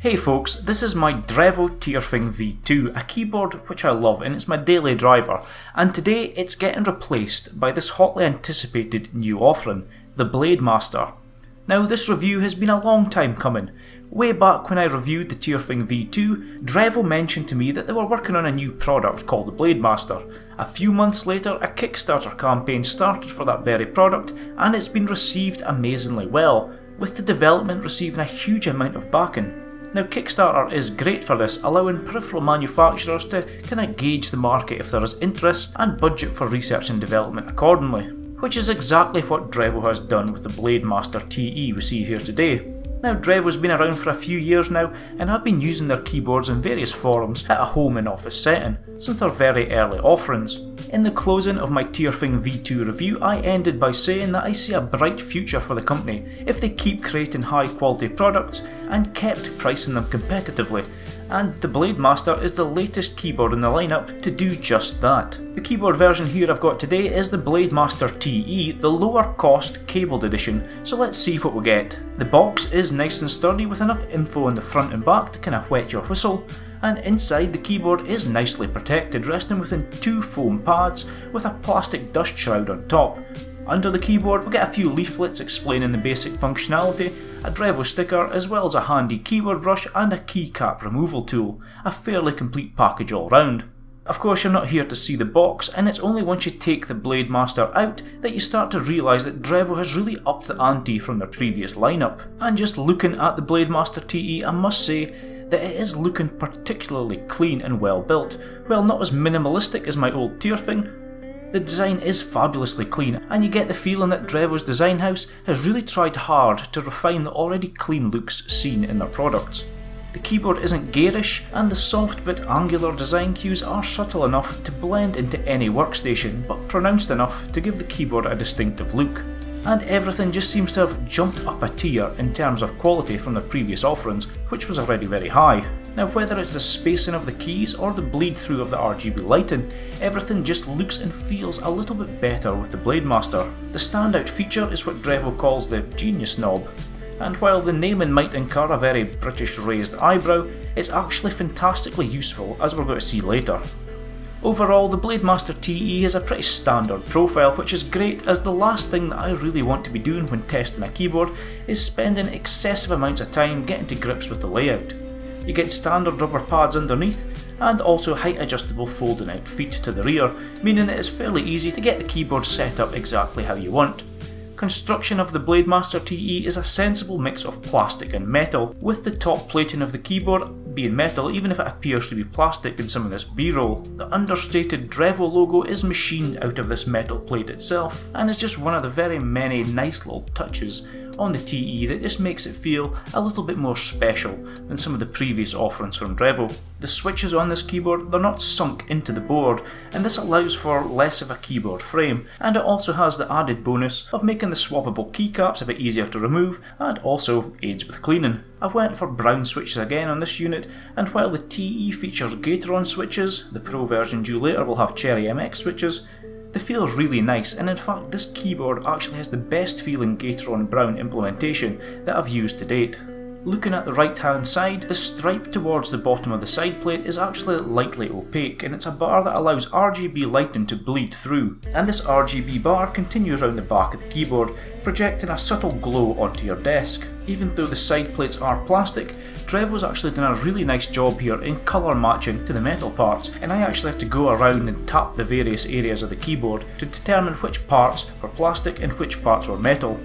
Hey folks, this is my DREVO V2, a keyboard which I love and it's my daily driver, and today it's getting replaced by this hotly anticipated new offering, the Blademaster. Now this review has been a long time coming. Way back when I reviewed the Tyrfing V2, DREVO mentioned to me that they were working on a new product called the Blademaster. A few months later, a Kickstarter campaign started for that very product and it's been received amazingly well, with the development receiving a huge amount of backing. Now Kickstarter is great for this, allowing peripheral manufacturers to kind of gauge the market if there is interest and budget for research and development accordingly, which is exactly what DREVO has done with the Blademaster TE we see here today. Now DREVO's been around for a few years now and I've been using their keyboards in various forums at a home and office setting since their very early offerings. In the closing of my Tyrfing V2 review, I ended by saying that I see a bright future for the company if they keep creating high quality products and kept pricing them competitively, and the Blademaster is the latest keyboard in the lineup to do just that. The keyboard version here I've got today is the Blademaster TE, the lower cost cabled edition, so let's see what we get. The box is nice and sturdy with enough info on the front and back to kind of wet your whistle, and inside the keyboard is nicely protected, resting within two foam pads with a plastic dust shroud on top. Under the keyboard we get a few leaflets explaining the basic functionality, a DREVO sticker, as well as a handy keyboard brush and a keycap removal tool, a fairly complete package all round. Of course you're not here to see the box, and it's only once you take the Blademaster out that you start to realise that DREVO has really upped the ante from their previous lineup. And just looking at the Blademaster TE, I must say that it is looking particularly clean and well built. While not as minimalistic as my old Tyrfing, the design is fabulously clean, and you get the feeling that DREVO's design house has really tried hard to refine the already clean looks seen in their products. The keyboard isn't garish, and the soft but angular design cues are subtle enough to blend into any workstation, but pronounced enough to give the keyboard a distinctive look. And everything just seems to have jumped up a tier in terms of quality from the previous offerings, which was already very high. Now whether it's the spacing of the keys or the bleed through of the RGB lighting, everything just looks and feels a little bit better with the Blademaster. The standout feature is what DREVO calls the Genius Knob, and while the naming might incur a very British raised eyebrow, it's actually fantastically useful, as we're going to see later. Overall, the Blademaster TE is a pretty standard profile, which is great, as the last thing that I really want to be doing when testing a keyboard is spending excessive amounts of time getting to grips with the layout. You get standard rubber pads underneath, and also height adjustable folding out feet to the rear, meaning it is fairly easy to get the keyboard set up exactly how you want. Construction of the Blademaster TE is a sensible mix of plastic and metal, with the top plating of the keyboard being metal even if it appears to be plastic in some of this B-roll. The understated DREVO logo is machined out of this metal plate itself, and is just one of the very many nice little touches on the TE that just makes it feel a little bit more special than some of the previous offerings from DREVO. The switches on this keyboard, they're not sunk into the board, and this allows for less of a keyboard frame, and it also has the added bonus of making the swappable keycaps a bit easier to remove and also aids with cleaning. I went for brown switches again on this unit, and while the TE features Gateron switches, the Pro version due later will have Cherry MX switches, they feel really nice, and in fact this keyboard actually has the best feeling Gateron brown implementation that I've used to date. Looking at the right hand side, the stripe towards the bottom of the side plate is actually lightly opaque, and it's a bar that allows RGB lighting to bleed through, and this RGB bar continues around the back of the keyboard, projecting a subtle glow onto your desk. Even though the side plates are plastic, DREVO's actually done a really nice job here in colour matching to the metal parts, and I actually had to go around and tap the various areas of the keyboard to determine which parts were plastic and which parts were metal.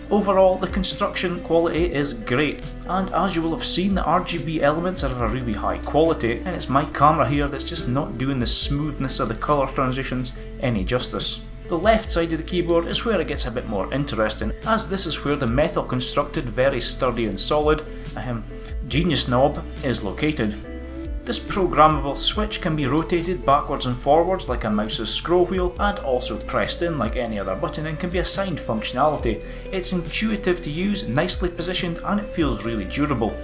Overall, the construction quality is great, and as you will have seen, the RGB elements are of a really high quality, and it's my camera here that's just not doing the smoothness of the colour transitions any justice. The left side of the keyboard is where it gets a bit more interesting, as this is where the metal constructed, very sturdy and solid Genius Knob is located. This programmable switch can be rotated backwards and forwards like a mouse's scroll wheel, and also pressed in like any other button, and can be assigned functionality. It's intuitive to use, nicely positioned, and it feels really durable.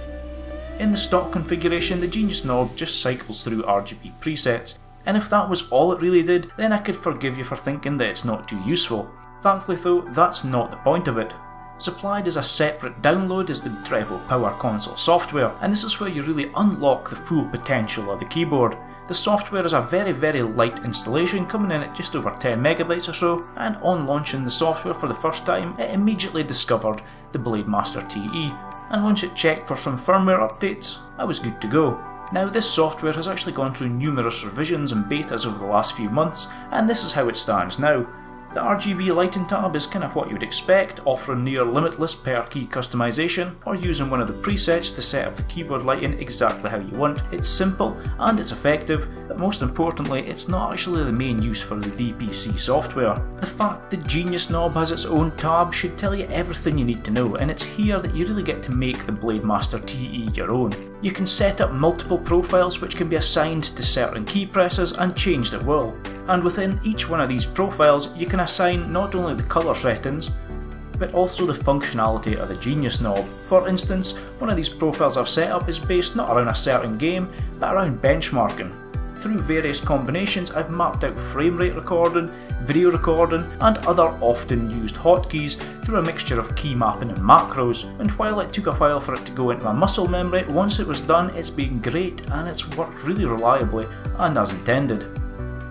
In the stock configuration, the Genius Knob just cycles through RGB presets, and if that was all it really did, then I could forgive you for thinking that it's not too useful. Thankfully though, that's not the point of it. Supplied as a separate download is the DREVO Power Console software, and this is where you really unlock the full potential of the keyboard. The software is a very light installation, coming in at just over 10 megabytes or so, and on launching the software for the first time, it immediately discovered the Blademaster TE, and once it checked for some firmware updates, I was good to go. Now, this software has actually gone through numerous revisions and betas over the last few months, and this is how it stands now. The RGB lighting tab is kind of what you would expect, offering near limitless per key customization, or using one of the presets to set up the keyboard lighting exactly how you want. It's simple and it's effective, but most importantly, it's not actually the main use for the DPC software. The fact the Genius knob has its own tab should tell you everything you need to know, and it's here that you really get to make the Blademaster TE your own. You can set up multiple profiles which can be assigned to certain key presses and changed at will. And within each one of these profiles you can assign not only the colour settings, but also the functionality of the Genius knob. For instance, one of these profiles I've set up is based not around a certain game, but around benchmarking. Through various combinations I've mapped out frame rate recording, video recording, and other often used hotkeys through a mixture of key mapping and macros, and while it took a while for it to go into my muscle memory, once it was done it's been great and it's worked really reliably and as intended.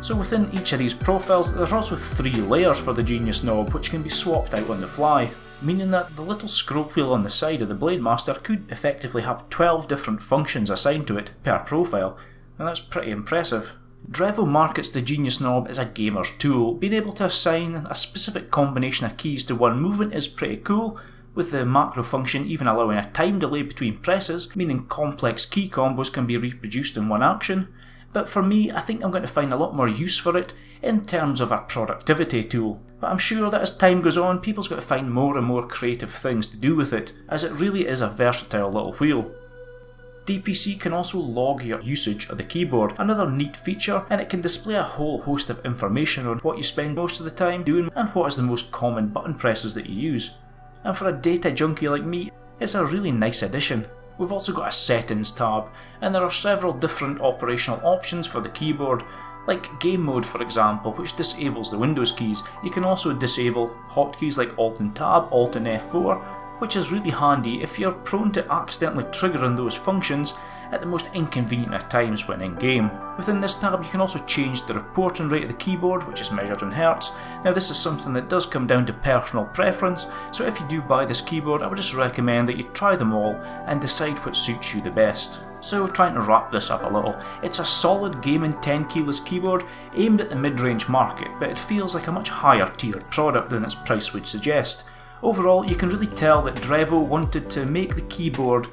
So within each of these profiles there's also 3 layers for the Genius knob which can be swapped out on the fly, meaning that the little scroll wheel on the side of the Blademaster could effectively have 12 different functions assigned to it per profile, and that's pretty impressive. DREVO markets the Genius knob as a gamer's tool. Being able to assign a specific combination of keys to one movement is pretty cool, with the macro function even allowing a time delay between presses, meaning complex key combos can be reproduced in one action. But for me, I think I'm going to find a lot more use for it in terms of a productivity tool. But I'm sure that as time goes on, people's got to find more and more creative things to do with it, as it really is a versatile little wheel. DPC can also log your usage of the keyboard, another neat feature, and it can display a whole host of information on what you spend most of the time doing and what is the most common button presses that you use. And for a data junkie like me, it's a really nice addition. We've also got a settings tab, and there are several different operational options for the keyboard, like game mode for example, which disables the Windows keys. You can also disable hotkeys like Alt and Tab, Alt and F4, which is really handy if you're prone to accidentally triggering those functions at the most inconvenient of times when in game. Within this tab you can also change the reporting rate of the keyboard, which is measured in hertz. Now this is something that does come down to personal preference, so if you do buy this keyboard I would just recommend that you try them all and decide what suits you the best. So trying to wrap this up a little, it's a solid gaming 10 keyless keyboard aimed at the mid-range market, but it feels like a much higher tiered product than its price would suggest. Overall, you can really tell that DREVO wanted to make the keyboard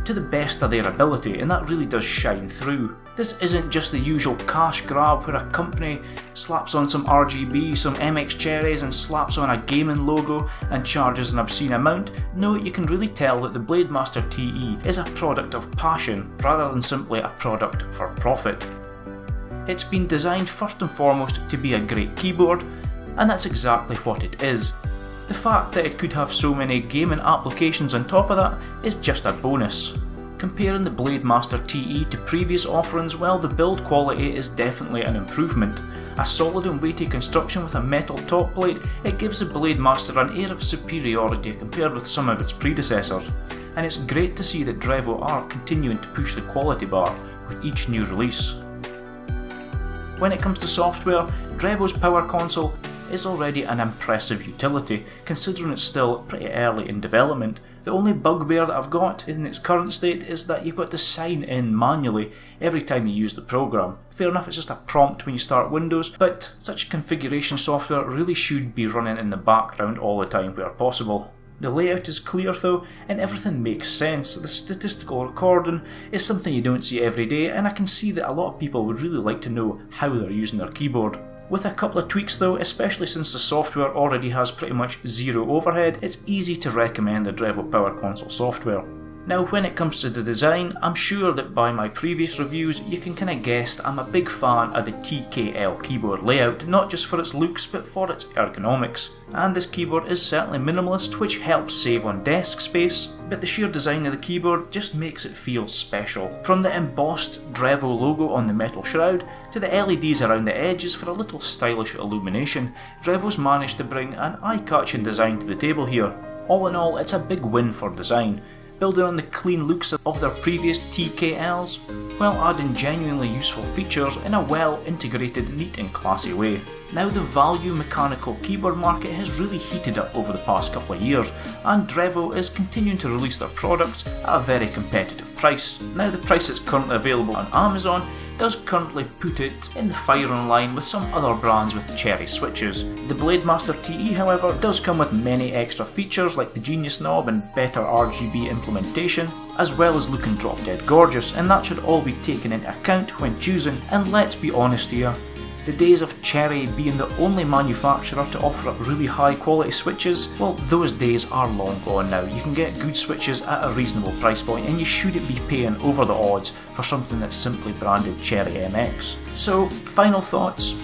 to the best of their ability, and that really does shine through. This isn't just the usual cash grab where a company slaps on some RGB, some MX cherries and slaps on a gaming logo and charges an obscene amount. No, you can really tell that the Blademaster TE is a product of passion rather than simply a product for profit. It's been designed first and foremost to be a great keyboard, and that's exactly what it is. The fact that it could have so many gaming applications on top of that is just a bonus. Comparing the Blademaster TE to previous offerings, well, the build quality is definitely an improvement. A solid and weighty construction with a metal top plate, it gives the Blademaster an air of superiority compared with some of its predecessors, and it's great to see that DREVO are continuing to push the quality bar with each new release. When it comes to software, DREVO's Power Console is already an impressive utility, considering it's still pretty early in development. The only bugbear that I've got in its current state is that you've got to sign in manually every time you use the program. Fair enough, it's just a prompt when you start Windows, but such configuration software really should be running in the background all the time where possible. The layout is clear though, and everything makes sense. The statistical recording is something you don't see every day, and I can see that a lot of people would really like to know how they're using their keyboard. With a couple of tweaks though, especially since the software already has pretty much zero overhead, it's easy to recommend the DREVO Power Console software. Now when it comes to the design, I'm sure that by my previous reviews you can kinda guess that I'm a big fan of the TKL keyboard layout, not just for its looks but for its ergonomics. And this keyboard is certainly minimalist, which helps save on desk space, but the sheer design of the keyboard just makes it feel special. From the embossed DREVO logo on the metal shroud, to the LEDs around the edges for a little stylish illumination, DREVO's managed to bring an eye-catching design to the table here. All in all, it's a big win for design, building on the clean looks of their previous TKLs, while adding genuinely useful features in a well integrated, neat and classy way. Now the value mechanical keyboard market has really heated up over the past couple of years, and DREVO is continuing to release their products at a very competitive price. Now the price that's currently available on Amazon does currently put it in the firing line with some other brands with cherry switches. The Blademaster TE, however, does come with many extra features like the Genius knob and better RGB implementation, as well as looking drop dead gorgeous, and that should all be taken into account when choosing. And let's be honest here, the days of Cherry being the only manufacturer to offer up really high quality switches, well, those days are long gone now. You can get good switches at a reasonable price point, and you shouldn't be paying over the odds for something that's simply branded Cherry MX. So, final thoughts.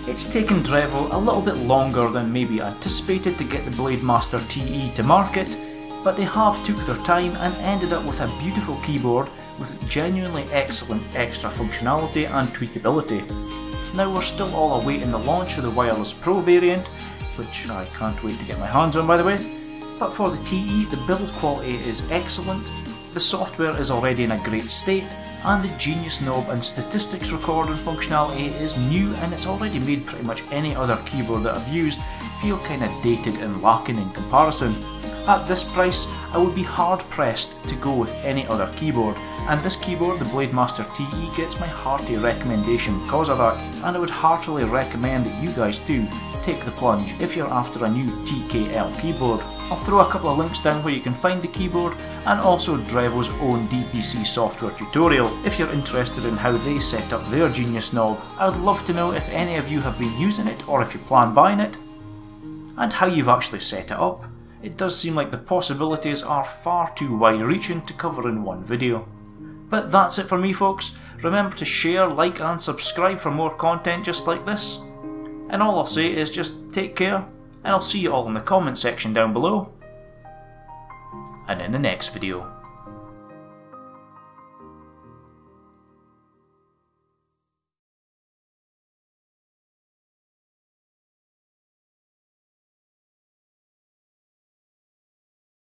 It's taken DREVO a little bit longer than maybe anticipated to get the Blademaster TE to market, but they have took their time and ended up with a beautiful keyboard with genuinely excellent extra functionality and tweakability. Now we're still all awaiting the launch of the Wireless Pro variant, which I can't wait to get my hands on by the way, but for the TE the build quality is excellent, the software is already in a great state, and the Genius knob and statistics recording functionality is new, and it's already made pretty much any other keyboard that I've used feel kinda dated and lacking in comparison. At this price, I would be hard pressed to go with any other keyboard, and this keyboard, the Blademaster TE, gets my hearty recommendation because of that, and I would heartily recommend that you guys do take the plunge if you're after a new TKL keyboard. I'll throw a couple of links down where you can find the keyboard, and also DREVO's own DPC software tutorial if you're interested in how they set up their Genius knob. I would love to know if any of you have been using it or if you plan buying it, and how you've actually set it up. It does seem like the possibilities are far too wide-reaching to cover in one video. But that's it for me folks. Remember to share, like and subscribe for more content just like this. And all I'll say is just take care, and I'll see you all in the comment section down below, and in the next video.